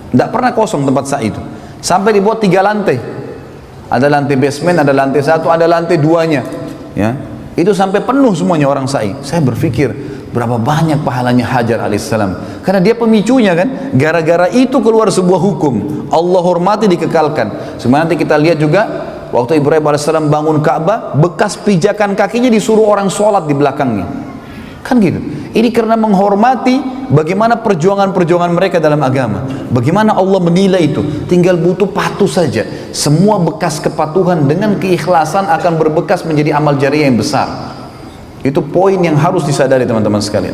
Tidak pernah kosong tempat sa'i itu. Sampai dibuat 3 lantai. Ada lantai basement, ada lantai 1, ada lantai 2-nya. Ya, itu sampai penuh semuanya orang sa'i. Saya berpikir berapa banyak pahalanya Hajar alaihissalam, karena dia pemicunya kan. Gara-gara itu keluar sebuah hukum, Allah hormati, dikekalkan. Sebenarnya nanti kita lihat juga waktu Ibrahim alaihissalam bangun Ka'bah, bekas pijakan kakinya disuruh orang sholat di belakangnya, kan gitu. Ini karena menghormati bagaimana perjuangan-perjuangan mereka dalam agama, bagaimana Allah menilai itu. Tinggal butuh patuh saja. Semua bekas kepatuhan dengan keikhlasan akan berbekas menjadi amal jariah yang besar. Itu poin yang harus disadari teman-teman sekalian.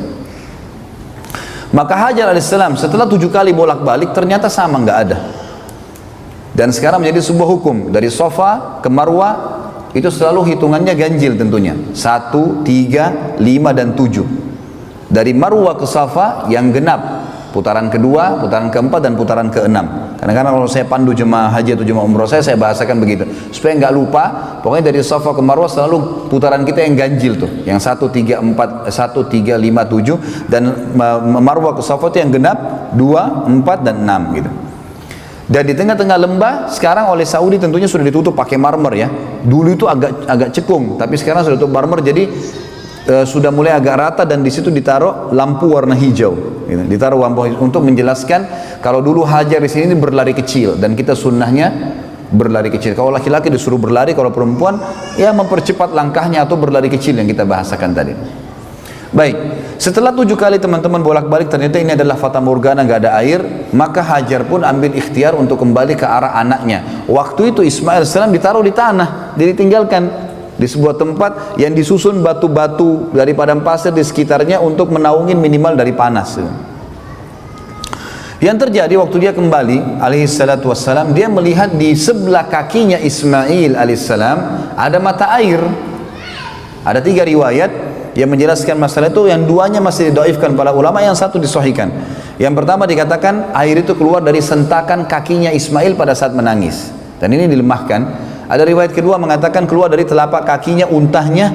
Maka Hajar alaihissalam setelah 7 kali bolak-balik ternyata sama, nggak ada. Dan sekarang menjadi sebuah hukum, dari Safa ke Marwah itu selalu hitungannya ganjil tentunya, 1, 3, 5 dan 7. Dari Marwah ke Safa yang genap, putaran kedua, putaran keempat dan putaran keenam. Karena kalau saya pandu jemaah haji atau jemaah umroh saya bahasakan begitu supaya nggak lupa. Pokoknya dari Safa ke Marwah selalu putaran kita yang ganjil tuh, yang 1, 3, 4, 1, 3, 5, 7, dan Marwah ke Safa itu yang genap 2, 4 dan 6 gitu. Dan di tengah-tengah lembah sekarang oleh Saudi tentunya sudah ditutup pakai marmer ya. Dulu itu agak cekung, tapi sekarang sudah tutup marmer, jadi sudah mulai agak rata, dan di situ ditaruh lampu warna hijau, gitu. Ditaruh lampu hijau untuk menjelaskan kalau dulu Hajar di sini berlari kecil, dan kita sunnahnya berlari kecil. Kalau laki-laki disuruh berlari, kalau perempuan ya mempercepat langkahnya atau berlari kecil yang kita bahasakan tadi. Baik, setelah 7 kali teman-teman bolak-balik ternyata ini adalah fata morgana, nggak ada air, maka Hajar pun ambil ikhtiar untuk kembali ke arah anaknya. Waktu itu Ismail AS ditaruh di tanah, ditinggalkan di sebuah tempat yang disusun batu-batu dari padang pasir di sekitarnya untuk menaungin minimal dari panas. Yang terjadi waktu dia kembali alaihi salatu wassalam, dia melihat di sebelah kakinya Ismail alaihissalam ada mata air. Ada 3 riwayat yang menjelaskan masalah itu, yang 2-nya masih didoifkan para ulama, yang 1 disahihkan. Yang pertama dikatakan air itu keluar dari sentakan kakinya Ismail pada saat menangis, dan ini dilemahkan. Ada riwayat kedua mengatakan keluar dari telapak kakinya untahnya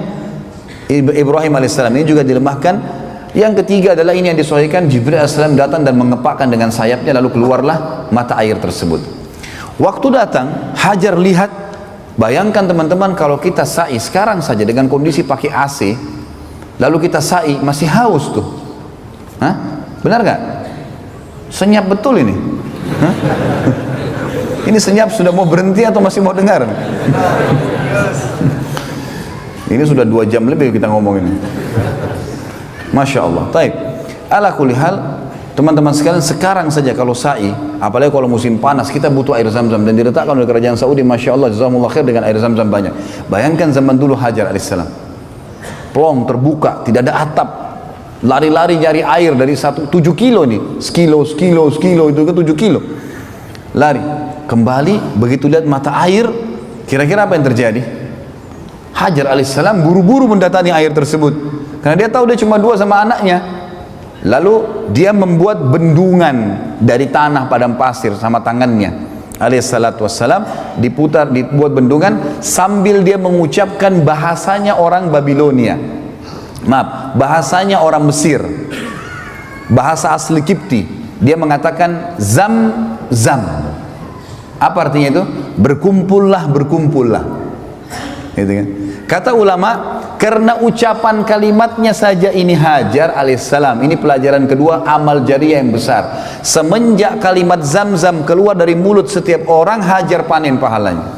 Ibrahim alaihissalam, ini juga dilemahkan. Yang ketiga adalah ini yang disahihkan, Jibril alaihissalam datang dan mengepakkan dengan sayapnya, lalu keluarlah mata air tersebut. Waktu datang Hajar lihat, bayangkan teman-teman kalau kita sa'i sekarang saja dengan kondisi pakai AC, lalu kita sa'i masih haus tuh. Hah? Benar gak? Senyap betul ini. Hah? Ini senyap sudah mau berhenti atau masih mau dengar? Ini sudah 2 jam lebih kita ngomong ini. Masya Allah. Taib. Ala kulli hal, teman-teman sekalian, sekarang saja kalau sa'i, apalagi kalau musim panas, kita butuh air zam-zam, dan diletakkan oleh kerajaan Saudi, Masya Allah, jazakumullah khair, dengan air zam-zam banyak. Bayangkan zaman dulu Hajar alaihissalam, plong terbuka, tidak ada atap, lari-lari nyari air dari 7 kilo nih, sekilo itu ke 7 kilo, lari. Kembali, begitu lihat mata air, kira-kira apa yang terjadi? Hajar alaihissalam buru-buru mendatangi air tersebut, karena dia tahu dia cuma 2 sama anaknya. Lalu dia membuat bendungan dari tanah padang pasir sama tangannya alaihissalatu wassalam, dibuat bendungan sambil dia mengucapkan bahasanya orang Babilonia, bahasanya orang Mesir, bahasa asli Kipti. Dia mengatakan zam. Apa artinya itu? Berkumpullah. Gitu kan? Kata ulama, karena ucapan kalimatnya saja ini Hajar alaihissalam, ini pelajaran kedua, amal jariah yang besar. Semenjak kalimat zam-zam keluar dari mulut setiap orang, Hajar panen pahalanya.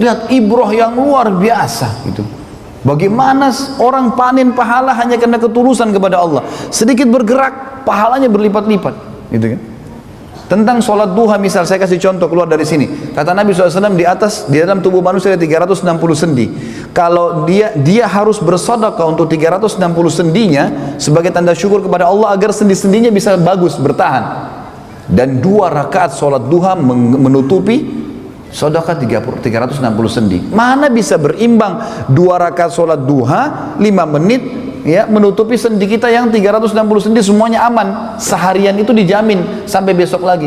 Lihat ibrah yang luar biasa itu. Bagaimana orang panen pahala hanya karena ketulusan kepada Allah. Sedikit bergerak, pahalanya berlipat-lipat. Gitu kan? Tentang sholat duha misal, saya kasih contoh keluar dari sini. Kata Nabi SAW, di dalam tubuh manusia ada 360 sendi. Kalau dia harus bersedekah untuk 360 sendinya sebagai tanda syukur kepada Allah agar sendi-sendinya bisa bagus, bertahan. Dan 2 rakaat sholat duha menutupi sedekah 360 sendi. Mana bisa berimbang 2 rakaat sholat duha 5 menit ya, menutupi sendi kita yang 360 sendi semuanya aman, seharian itu dijamin sampai besok lagi,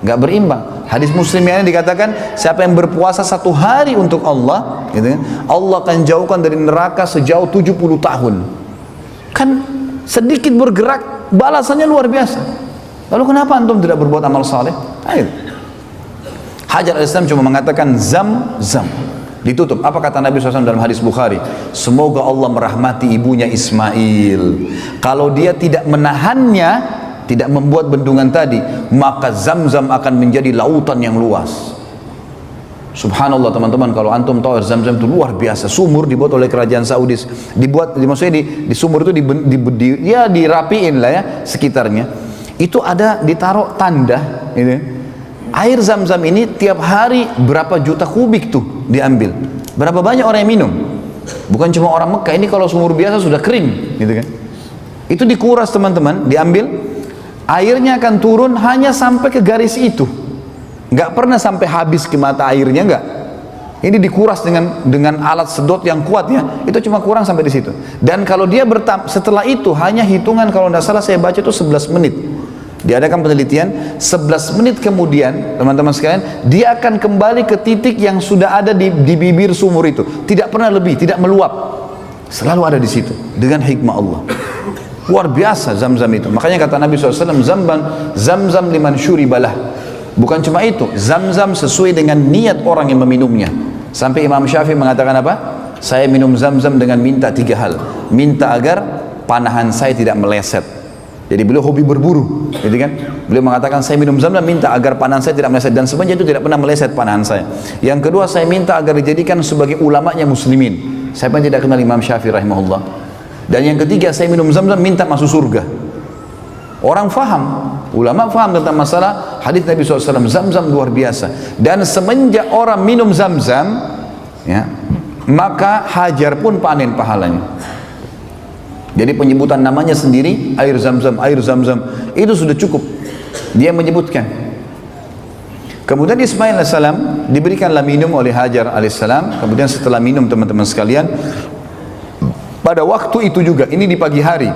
nggak berimbang. Hadis Muslim yang ini dikatakan, siapa yang berpuasa 1 hari untuk Allah, gitu kan, Allah akan jauhkan dari neraka sejauh 70 tahun. Kan sedikit bergerak, balasannya luar biasa. Lalu kenapa antum tidak berbuat amal saleh? Ayo. Hajar al-Islam cuma mengatakan Zam-Zam. Ditutup. Apa kata Nabi SAW dalam hadis Bukhari? Semoga Allah merahmati ibunya Ismail. Kalau dia tidak menahannya, tidak membuat bendungan tadi, maka Zam-Zam akan menjadi lautan yang luas. Subhanallah teman-teman, kalau antum tahu Zam-Zam itu luar biasa. Sumur dibuat oleh kerajaan Saudi, maksudnya di sumur itu ya dirapiin lah ya sekitarnya. Itu ada ditaruh tanda ini. Air Zam-Zam ini tiap hari berapa juta kubik tuh diambil. Berapa banyak orang yang minum? Bukan cuma orang Mekah, ini kalau sumur biasa sudah kering gitu kan. Itu dikuras teman-teman, diambil. Airnya akan turun hanya sampai ke garis itu. Nggak pernah sampai habis ke mata airnya, nggak. Ini dikuras dengan alat sedot yang kuat ya. Itu cuma kurang sampai di situ. Dan kalau dia setelah itu hanya hitungan, kalau tidak salah saya baca itu 11 menit. Diadakan penelitian 11 menit kemudian teman-teman sekalian, dia akan kembali ke titik yang sudah ada di bibir sumur itu. Tidak pernah lebih, tidak meluap. Selalu ada di situ dengan hikmah Allah. Luar biasa Zam-Zam itu. Makanya kata Nabi SAW, Zam-Zam liman syuribalah. Bukan cuma itu, Zam-Zam sesuai dengan niat orang yang meminumnya. Sampai Imam Syafi'i mengatakan apa? Saya minum Zam-Zam dengan minta 3 hal. Minta agar panahan saya tidak meleset. Jadi beliau hobi berburu, gitu kan? Beliau mengatakan saya minum Zam-Zam minta agar panahan saya tidak meleset, dan sebenarnya itu tidak pernah meleset panahan saya. Yang kedua, saya minta agar dijadikan sebagai ulamanya muslimin. Saya pun tidak kenal Imam Syafi'i rahimahullah. Dan yang ketiga, saya minum Zam-Zam minta masuk surga. Orang faham, ulama faham tentang masalah hadis Nabi SAW. Zam-Zam luar biasa. Dan semenjak orang minum Zam-Zam, ya, maka Hajar pun panen pahalanya. Jadi penyebutan namanya sendiri, air Zam-Zam, air Zam-Zam, itu sudah cukup. Dia menyebutkan. Kemudian Ismail AS diberikanlah minum oleh Hajar AS. Kemudian setelah minum teman-teman sekalian, pada waktu itu juga, ini di pagi hari,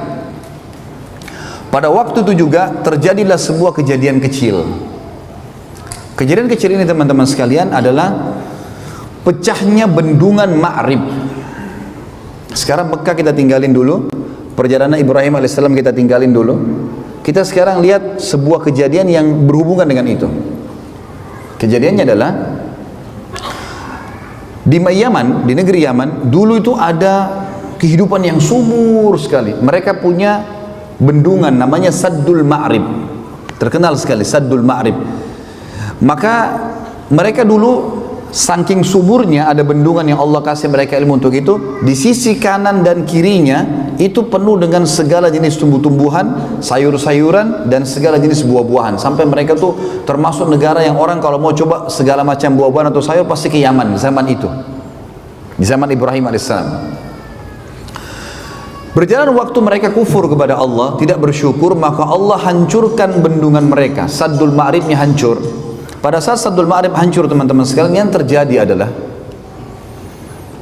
pada waktu itu juga terjadilah sebuah kejadian kecil. Kejadian kecil ini teman-teman sekalian adalah pecahnya bendungan Ma'rib. Sekarang Mekah kita tinggalin dulu, perjalanan Ibrahim AS kita tinggalin dulu. Kita sekarang lihat sebuah kejadian yang berhubungan dengan itu. Kejadiannya adalah di Yaman, di negeri Yaman, dulu itu ada kehidupan yang subur sekali. Mereka punya bendungan namanya Saddul Ma'rib, terkenal sekali Saddul Ma'rib. Maka mereka dulu saking suburnya, ada bendungan yang Allah kasih mereka ilmu untuk itu. Di sisi kanan dan kirinya itu penuh dengan segala jenis tumbuh-tumbuhan, sayur-sayuran, dan segala jenis buah-buahan. Sampai mereka tuh termasuk negara yang orang kalau mau coba segala macam buah-buahan atau sayur pasti ke Yaman zaman itu, di zaman Ibrahim alaihissalam. Berjalan waktu mereka kufur kepada Allah, tidak bersyukur, maka Allah hancurkan bendungan mereka. Saddul Ma'ribnya hancur. Pada saat Saddul Ma'rib hancur teman-teman sekalian, yang terjadi adalah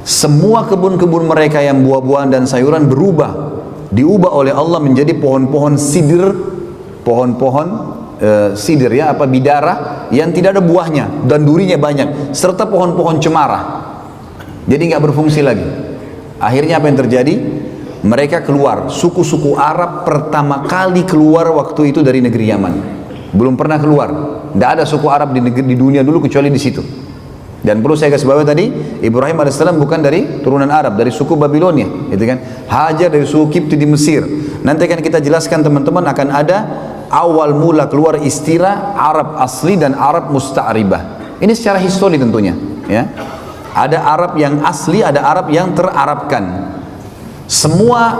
semua kebun-kebun mereka yang buah-buahan dan sayuran diubah oleh Allah menjadi pohon-pohon sidir, pohon-pohon sidir ya, bidara yang tidak ada buahnya dan durinya banyak, serta pohon-pohon cemara. Jadi nggak berfungsi lagi. Akhirnya apa yang terjadi? Mereka keluar, suku-suku Arab pertama kali keluar waktu itu dari negeri Yaman. Belum pernah keluar. Tidak ada suku Arab di dunia dulu kecuali di situ. Dan perlu saya kasih bawahi tadi, Ibrahim AS bukan dari turunan Arab, dari suku Babilonia, gitu kan? Hajar dari suku Kipti di Mesir. Nanti akan kita jelaskan teman-teman, akan ada awal mula keluar istilah Arab asli dan Arab musta'ribah. Ini secara histori tentunya, ya. Ada Arab yang asli, ada Arab yang terarabkan. Semua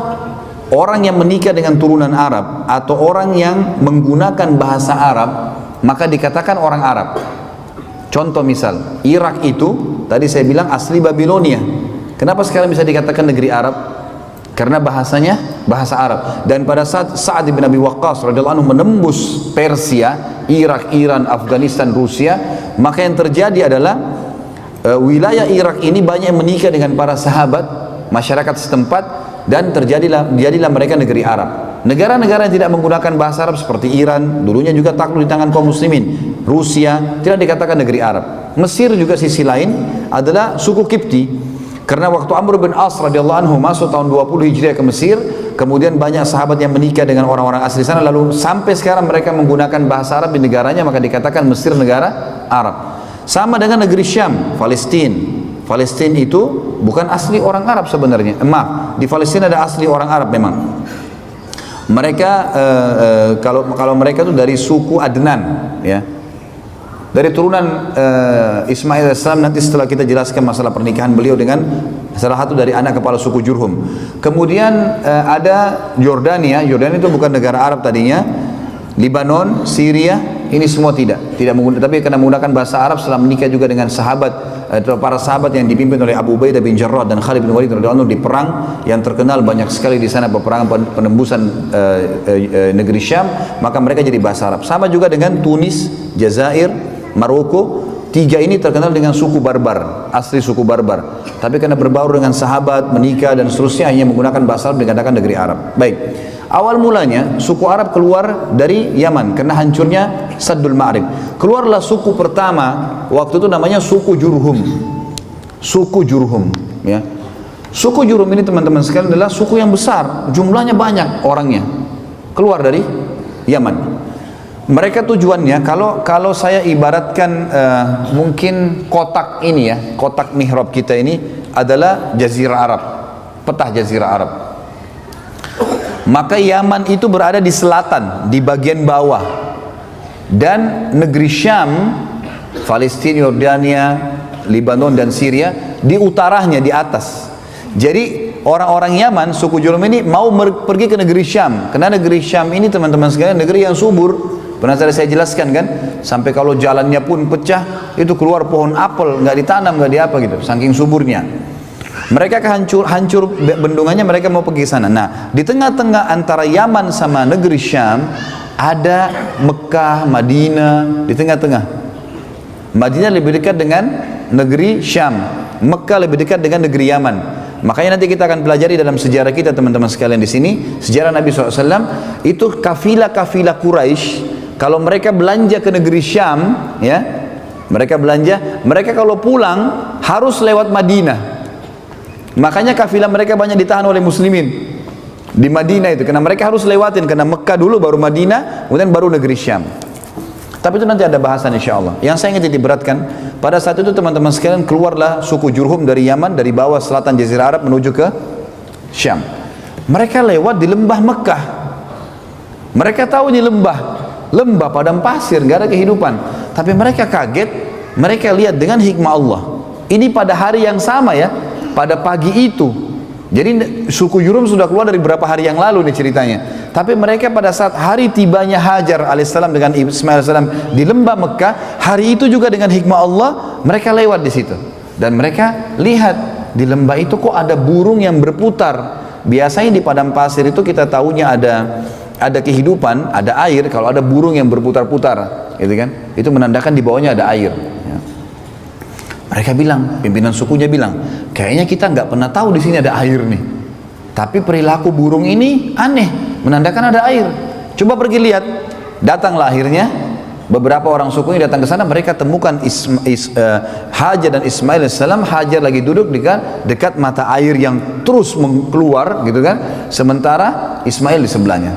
orang yang menikah dengan turunan Arab atau orang yang menggunakan bahasa Arab, maka dikatakan orang Arab. Contoh misal, Irak itu tadi saya bilang asli Babilonia. Kenapa sekarang bisa dikatakan negeri Arab? Karena bahasanya bahasa Arab. Dan pada saat Sa'ad bin Abi Waqqas radhiyallahu anhu menembus Persia, Irak, Iran, Afghanistan, Rusia, maka yang terjadi adalah wilayah Irak ini banyak menikah dengan para sahabat, masyarakat setempat, dan jadilah mereka negeri Arab. Negara-negara yang tidak menggunakan bahasa Arab seperti Iran, dulunya juga takluk di tangan kaum muslimin. Rusia tidak dikatakan negeri Arab. Mesir juga sisi lain adalah suku Kipti. Karena waktu Amr bin As radhiyallahu anhu masuk tahun 20 Hijriah ke Mesir, kemudian banyak sahabat yang menikah dengan orang-orang asli sana, lalu sampai sekarang mereka menggunakan bahasa Arab di negaranya, maka dikatakan Mesir negara Arab. Sama dengan negeri Syam, Palestina. Palestina itu bukan asli orang Arab sebenarnya. Maaf, di Palestina ada asli orang Arab memang. Mereka kalau mereka itu dari suku Adnan, ya, dari turunan Ismail AS. Nanti setelah kita jelaskan masalah pernikahan beliau dengan salah satu dari anak kepala suku Jurhum. Kemudian ada Yordania. Yordania itu bukan negara Arab tadinya. Libanon, Syria, ini semua tidak menggunakan, tapi karena menggunakan bahasa Arab setelah menikah juga dengan para sahabat yang dipimpin oleh Abu Ubaidah bin Jarrah dan Khalid bin Walid radhiyallahu anhu di perang yang terkenal banyak sekali di sana, peperangan penembusan negeri Syam, maka mereka jadi bahasa Arab. Sama juga dengan Tunis, Jazair, Maroko. Tiga ini terkenal dengan suku Barbar, asli suku Barbar. Tapi karena berbaur dengan sahabat, menikah dan seterusnya, hanya menggunakan bahasa Arab, dikatakan negeri Arab. Baik. Awal mulanya suku Arab keluar dari Yaman karena hancurnya Saddul Ma'rib. Keluarlah suku pertama waktu itu namanya suku Jurhum. Suku Jurhum, ya. Suku Jurhum ini teman-teman sekalian adalah suku yang besar, jumlahnya banyak orangnya. Keluar dari Yaman. Mereka tujuannya, kalau saya ibaratkan mungkin kotak ini ya, kotak mihrab kita ini adalah Jazirah Arab, peta Jazirah Arab. Maka Yaman itu berada di selatan, di bagian bawah, dan negeri Syam, Palestina, Yordania, Libanon dan Syria di utaranya, di atas. Jadi orang-orang Yaman, suku Jurhum ini mau pergi ke negeri Syam, karena negeri Syam ini teman-teman sekalian negeri yang subur. Pernah saya jelaskan kan, sampai kalau jalannya pun pecah, itu keluar pohon apel, nggak ditanam, nggak diapa gitu, saking suburnya. Mereka hancur bendungannya, mereka mau pergi sana. Nah, di tengah-tengah antara Yaman sama negeri Syam ada Mekah, Madinah di tengah-tengah. Madinah lebih dekat dengan negeri Syam, Mekah lebih dekat dengan negeri Yaman. Makanya nanti kita akan pelajari dalam sejarah kita teman-teman sekalian di sini, sejarah Nabi SAW, itu kafilah-kafilah Quraisy kalau mereka belanja ke negeri Syam, ya, mereka kalau pulang harus lewat Madinah. Makanya kafilah mereka banyak ditahan oleh muslimin di Madinah itu, karena mereka harus lewatin, karena Mekah dulu baru Madinah, kemudian baru negeri Syam. Tapi itu nanti ada bahasan insya Allah. Yang saya ingin diberatkan, pada saat itu teman-teman sekalian keluarlah suku Jurhum dari Yaman, dari bawah selatan Jazirah Arab menuju ke Syam. Mereka lewat di lembah Mekah. Mereka tahu ini lembah padang pasir, gak ada kehidupan. Tapi mereka kaget, mereka lihat dengan hikmah Allah. Ini pada hari yang sama ya, pada pagi itu. Jadi suku Jurhum sudah keluar dari beberapa hari yang lalu nih ceritanya. Tapi mereka pada saat hari tibanya Hajar alaihissalam dengan Ismail alaihissalam di lembah Mekah, hari itu juga dengan hikmah Allah mereka lewat di situ. Dan mereka lihat di lembah itu kok ada burung yang berputar. Biasanya di padang pasir itu kita tahunya ada kehidupan, ada air. Kalau ada burung yang berputar-putar, gitu kan? Itu menandakan di bawahnya ada air. Ya. Mereka bilang, pimpinan sukunya bilang, kayaknya kita nggak pernah tahu di sini ada air nih. Tapi perilaku burung ini aneh, menandakan ada air. Coba pergi lihat. Datanglah akhirnya beberapa orang sukunya datang ke sana. Mereka temukan Hajar dan Ismail alaihissalam. Hajar lagi duduk dekat mata air yang terus keluar, gitu kan? Sementara Ismail di sebelahnya.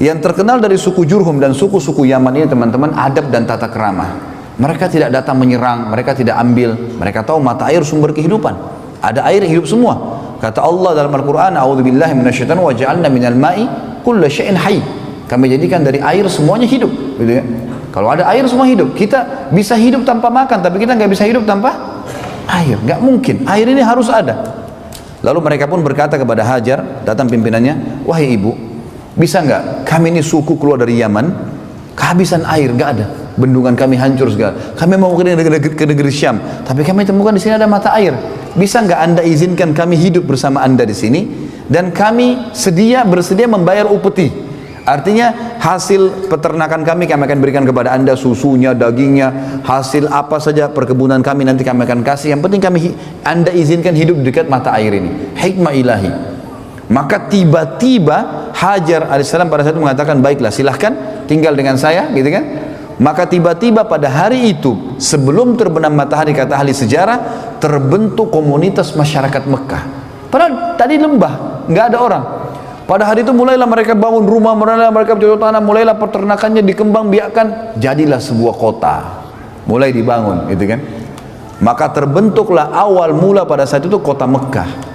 Yang terkenal dari suku Jurhum dan suku-suku Yaman ini teman-teman, adab dan tata kerama. Mereka tidak datang menyerang, mereka tidak ambil. Mereka tahu mata air sumber kehidupan. Ada air hidup semua. Kata Allah dalam Al-Quran, A'udzubillahi minasyaitonir wa ja'alna minal ma'i kulla syai'in hayy. Kami jadikan dari air semuanya hidup, gitu ya. Kalau ada air semua hidup. Kita bisa hidup tanpa makan, tapi kita nggak bisa hidup tanpa air. Nggak mungkin. Air ini harus ada. Lalu mereka pun berkata kepada Hajar, datang pimpinannya, wahai ibu, bisa nggak kami ini suku keluar dari Yaman, kehabisan air, nggak ada. Bendungan kami hancur segala. Kami mau ke negeri Syam, tapi kami temukan di sini ada mata air. Bisa nggak anda izinkan kami hidup bersama anda di sini? Dan kami bersedia membayar upeti. Artinya hasil peternakan kami akan berikan kepada anda, susunya, dagingnya, hasil apa saja perkebunan kami nanti kami akan kasih. Yang penting anda izinkan hidup dekat mata air ini. Hikmah ilahi. Maka tiba-tiba Hajar alaihissalam pada saat itu mengatakan, baiklah silahkan tinggal dengan saya, gitu kan. Maka tiba-tiba pada hari itu, sebelum terbenam matahari, kata ahli sejarah, terbentuk komunitas masyarakat Mekah. Padahal tadi lembah, nggak ada orang. Pada hari itu mulailah mereka bangun rumah, mulailah mereka bercocok tanam, mulailah peternakannya dikembangbiakkan, jadilah sebuah kota. Mulai dibangun, gitu kan? Maka terbentuklah awal mula pada saat itu kota Mekah.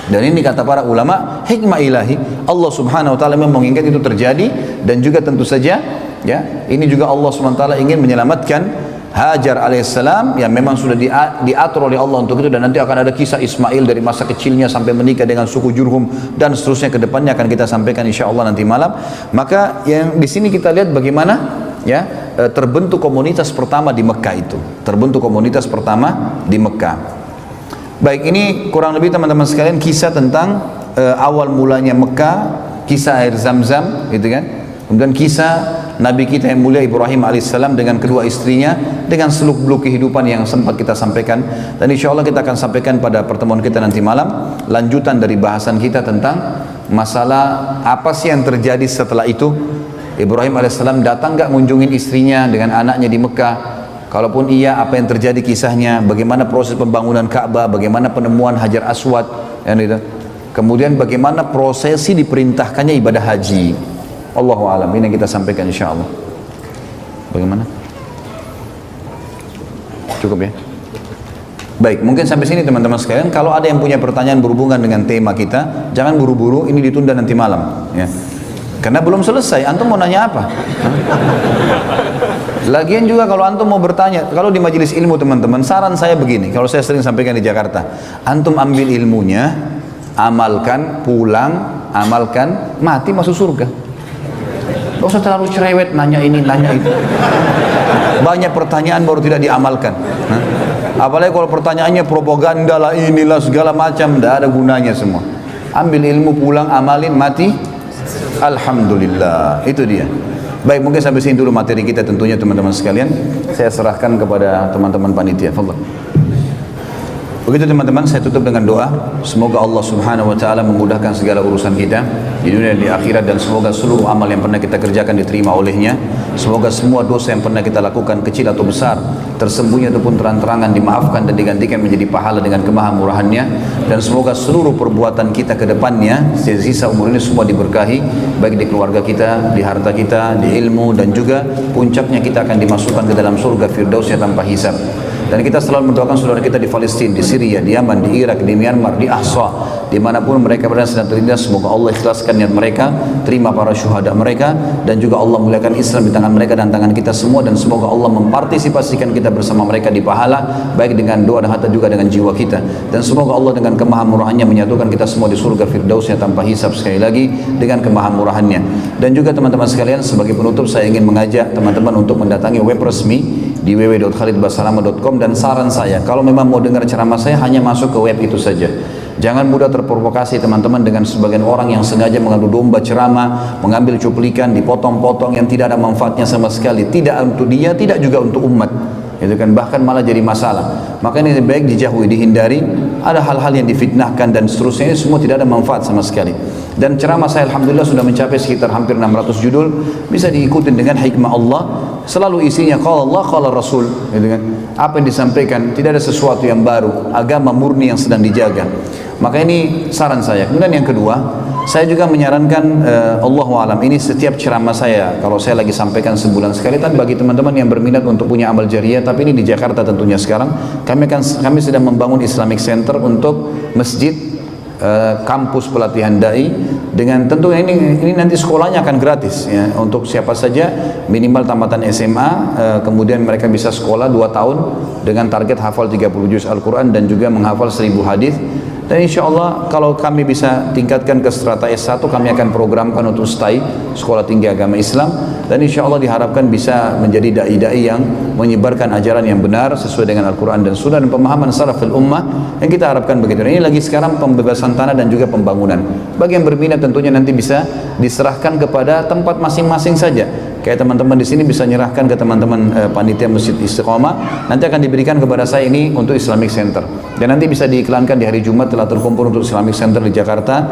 Dan ini kata para ulama, hikmah ilahi, Allah subhanahu wa ta'ala memang menginginkan itu terjadi. Dan juga tentu saja, ya, ini juga Allah subhanahu wa ta'ala ingin menyelamatkan Hajar alaihissalam yang memang sudah diatur oleh Allah untuk itu. Dan nanti akan ada kisah Ismail dari masa kecilnya sampai menikah dengan suku Jurhum dan seterusnya, ke depannya akan kita sampaikan insya Allah nanti malam. Maka yang di sini kita lihat bagaimana, ya, terbentuk komunitas pertama di Mekah itu. Terbentuk komunitas pertama di Mekah. Baik, ini kurang lebih teman-teman sekalian kisah tentang awal mulanya Mekah, kisah air Zam-Zam, gitu kan. Kemudian kisah Nabi kita yang mulia Ibrahim alaihissalam dengan kedua istrinya, dengan seluk-beluk kehidupan yang sempat kita sampaikan. Dan insya Allah kita akan sampaikan pada pertemuan kita nanti malam, lanjutan dari bahasan kita tentang masalah apa sih yang terjadi setelah itu. Ibrahim alaihissalam datang nggak ngunjungin istrinya dengan anaknya di Mekah? Kalaupun iya, apa yang terjadi kisahnya? Bagaimana proses pembangunan Ka'bah? Bagaimana penemuan Hajar Aswad? Gitu. Kemudian bagaimana prosesi diperintahkannya ibadah haji? Allahu a'lam. Ini yang kita sampaikan insya Allah. Bagaimana? Cukup ya? Baik, mungkin sampai sini teman-teman sekalian. Kalau ada yang punya pertanyaan berhubungan dengan tema kita, jangan buru-buru, ini ditunda nanti malam, ya. Karena belum selesai. Antum mau nanya apa? Lagian juga kalau antum mau bertanya, kalau di majelis ilmu teman-teman, saran saya begini, kalau saya sering sampaikan di Jakarta, antum ambil ilmunya, amalkan, pulang, amalkan, mati masuk surga. Gak usah terlalu cerewet, nanya ini, nanya itu. Banyak pertanyaan baru tidak diamalkan. Apalagi kalau pertanyaannya propaganda lah, inilah segala macam, tidak ada gunanya semua. Ambil ilmu, pulang, amalin, mati, alhamdulillah. Itu dia. Baik, mungkin sampai sini dulu materi kita tentunya teman-teman sekalian. Saya serahkan kepada teman-teman panitia. Fadhal. Begitu teman-teman, saya tutup dengan doa. Semoga Allah subhanahu wa ta'ala memudahkan segala urusan kita di dunia dan di akhirat. Dan semoga seluruh amal yang pernah kita kerjakan diterima olehnya. Semoga semua dosa yang pernah kita lakukan, kecil atau besar, tersembunyi ataupun terang-terangan, dimaafkan dan digantikan menjadi pahala dengan kemahamurahannya. Dan semoga seluruh perbuatan kita ke depannya, sisa umur ini semua diberkahi, baik di keluarga kita, di harta kita, di ilmu, dan juga puncaknya kita akan dimasukkan ke dalam surga Firdausnya tanpa hisab. Dan kita selalu mendoakan saudara kita di Palestina, di Syria, di Yaman, di Irak, di Myanmar, di Ahsa, dimanapun mereka berada sedang terlindas. Semoga Allah ikhlaskan niat mereka, terima para syuhada mereka, dan juga Allah muliakan Islam di tangan mereka dan tangan kita semua. Dan semoga Allah mempartisipasikan kita bersama mereka di pahala, baik dengan doa dan harta juga dengan jiwa kita. Dan semoga Allah dengan kemahamurahannya menyatukan kita semua di surga Firdausnya tanpa hisab, sekali lagi dengan kemahamurahannya. Dan juga teman-teman sekalian, sebagai penutup saya ingin mengajak teman-teman untuk mendatangi web resmi di www.khalidbasalamah.com. Dan saran saya, kalau memang mau dengar ceramah saya, hanya masuk ke web itu saja. Jangan mudah terprovokasi teman-teman dengan sebagian orang yang sengaja mengadu domba ceramah, mengambil cuplikan, dipotong-potong yang tidak ada manfaatnya sama sekali, tidak untuk dia, tidak juga untuk umat. Itu kan bahkan malah jadi masalah. Maka ini lebih baik dijauhi, dihindari. Ada hal-hal yang difitnahkan dan seterusnya, ini semua tidak ada manfaat sama sekali. Dan ceramah saya alhamdulillah sudah mencapai sekitar hampir 600 judul, bisa diikuti dengan hikmah Allah. Selalu isinya qala Allah, qala Rasul, gitu kan. Apa yang disampaikan, tidak ada sesuatu yang baru, agama murni yang sedang dijaga. Maka ini saran saya. Kemudian yang kedua, saya juga menyarankan Allahu alam, ini setiap ceramah saya kalau saya lagi sampaikan sebulan sekali. Tapi bagi teman-teman yang berminat untuk punya amal jariah, tapi ini di Jakarta tentunya sekarang, kami sedang membangun Islamic Center untuk masjid, kampus pelatihan dai, dengan tentunya ini nanti sekolahnya akan gratis ya, untuk siapa saja minimal tamatan SMA, kemudian mereka bisa sekolah 2 tahun dengan target hafal 30 juz Al-Quran dan juga menghafal 1000 hadis. Dan insya Allah kalau kami bisa tingkatkan ke strata S1, kami akan programkan untuk STAI, Sekolah Tinggi Agama Islam. Dan insya Allah diharapkan bisa menjadi da'i-da'i yang menyebarkan ajaran yang benar sesuai dengan Al-Quran dan Sunnah dan pemahaman salaful ummah yang kita harapkan begitu. Ini lagi sekarang pembebasan tanah dan juga pembangunan. Bagi yang berminat tentunya nanti bisa diserahkan kepada tempat masing-masing saja. Kayak teman-teman di sini bisa nyerahkan ke teman-teman panitia Masjid Istiqomah, nanti akan diberikan kepada saya ini untuk Islamic Center. Dan nanti bisa diiklankan di hari Jumat telah terkumpul untuk Islamic Center di Jakarta,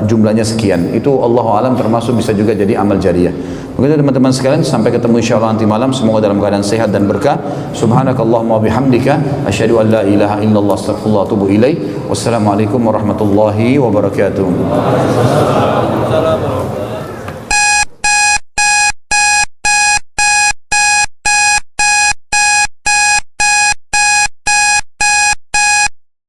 jumlahnya sekian. Itu Allahu alam termasuk bisa juga jadi amal jariah. Begitu teman-teman sekalian, sampai ketemu insyaallah nanti malam, semoga dalam keadaan sehat dan berkah. Subhanakallahumma bihamdika asyhadu an la ilaha illallah astaghfirullah wa atubu ilaik. Wassalamualaikum warahmatullahi wabarakatuh.